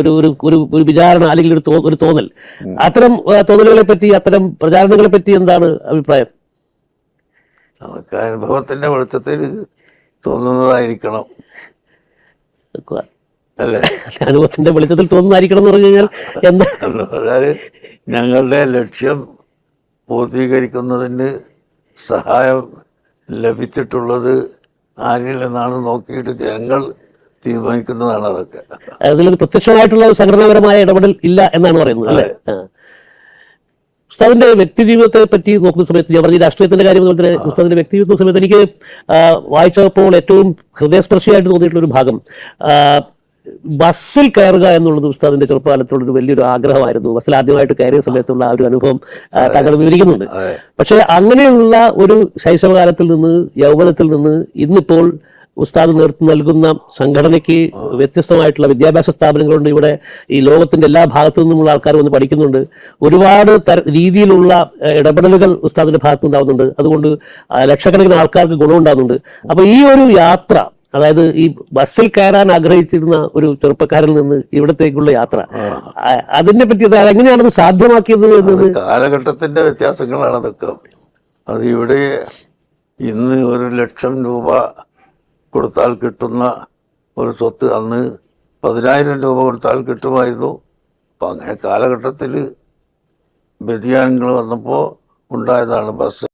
ഒരു ഒരു ഒരു ഒരു വിചാരണ അല്ലെങ്കിൽ ഒരു തോന്നൽ. അത്തരം തോന്നലുകളെ പറ്റി, അത്തരം പ്രചാരണങ്ങളെ പറ്റി എന്താണ് അഭിപ്രായം? അതൊക്കെ അനുഭവത്തിന്റെ വെളിച്ചത്തിൽ തോന്നുന്നതായിരിക്കണം അല്ലേ? അനുഭവത്തിന്റെ വെളിച്ചത്തിൽ തോന്നുന്നതായിരിക്കണം എന്ന് പറഞ്ഞു കഴിഞ്ഞാൽ എന്താ എന്ന് പറഞ്ഞാൽ ഞങ്ങളുടെ ലക്ഷ്യം പൂർത്തീകരിക്കുന്നതിന് സഹായം ലഭിച്ചിട്ടുള്ളത് ആരിൽ നിന്നാണ് നോക്കിയിട്ട് ജനങ്ങൾ തീരുമാനിക്കുന്നതാണ്. അതൊക്കെ അതിൽ പ്രത്യക്ഷമായിട്ടുള്ള സംഘടനാപരമായ ഇടപെടൽ ഇല്ല എന്നാണ് പറയുന്നത് അല്ലേ? ഉസ്താദിന്റെ വ്യക്തി ജീവിതത്തെ പറ്റി നോക്കുന്ന സമയത്ത്, ഞാൻ പറഞ്ഞ രാഷ്ട്രീയത്തിന്റെ കാര്യം പോലെ തന്നെ ഉസ്താദിന്റെ വ്യക്തി ജീവിതം നോക്കുന്ന സമയത്ത് എനിക്ക് വായിച്ചപ്പോൾ ഏറ്റവും ഹൃദയസ്പർശിയായിട്ട് തോന്നിയിട്ടുള്ള ഒരു ഭാഗം ബസ്സിൽ കയറുക എന്നുള്ളത് ഉസ്താദിന്റെ ചെറുപ്പകാലത്തുള്ളൊരു വലിയൊരു ആഗ്രഹമായിരുന്നു. ബസ്സിൽ ആദ്യമായിട്ട് കയറിയ സമയത്തുള്ള ആ ഒരു അനുഭവം താങ്കൾ വിവരിക്കുന്നുണ്ട്. പക്ഷെ അങ്ങനെയുള്ള ഒരു ശൈശവകാലത്തിൽ നിന്ന്, യൗവനത്തിൽ നിന്ന് ഇന്നിപ്പോൾ ഉസ്താദ് നേതൃത്വം നൽകുന്ന സംഘടനയ്ക്ക് വ്യത്യസ്തമായിട്ടുള്ള വിദ്യാഭ്യാസ സ്ഥാപനങ്ങളുണ്ട്. ഇവിടെ ഈ ലോകത്തിന്റെ എല്ലാ ഭാഗത്തു നിന്നുമുള്ള ആൾക്കാർ വന്ന് പഠിക്കുന്നുണ്ട്. ഒരുപാട് രീതിയിലുള്ള ഇടപെടലുകൾ ഉസ്താദിന്റെ ഭാഗത്ത് ഉണ്ടാവുന്നുണ്ട്. അതുകൊണ്ട് ലക്ഷക്കണക്കിന് ആൾക്കാർക്ക് ഗുണമുണ്ടാകുന്നുണ്ട്. അപ്പൊ ഈ ഒരു യാത്ര, അതായത് ഈ ബസ്സിൽ കയറാൻ ആഗ്രഹിച്ചിരുന്ന ഒരു ചെറുപ്പക്കാരിൽ നിന്ന് ഇവിടത്തേക്കുള്ള യാത്ര, അതിനെ പറ്റി എങ്ങനെയാണത് സാധ്യമാക്കിയത് എന്നത് കാലഘട്ടത്തിന്റെ വ്യത്യാസങ്ങളാണ് അതൊക്കെ. അത് ഇവിടെ ഇന്ന് 1,00,000 രൂപ കൊടുത്താൽ കിട്ടുന്ന ഒരു സ്വത്ത് അന്ന് 10,000 രൂപ കൊടുത്താൽ കിട്ടുമായിരുന്നു. അപ്പം അങ്ങനെ കാലഘട്ടത്തിൽ വ്യതിയാനങ്ങൾ വന്നപ്പോൾ ഉണ്ടായതാണ് ബസ്.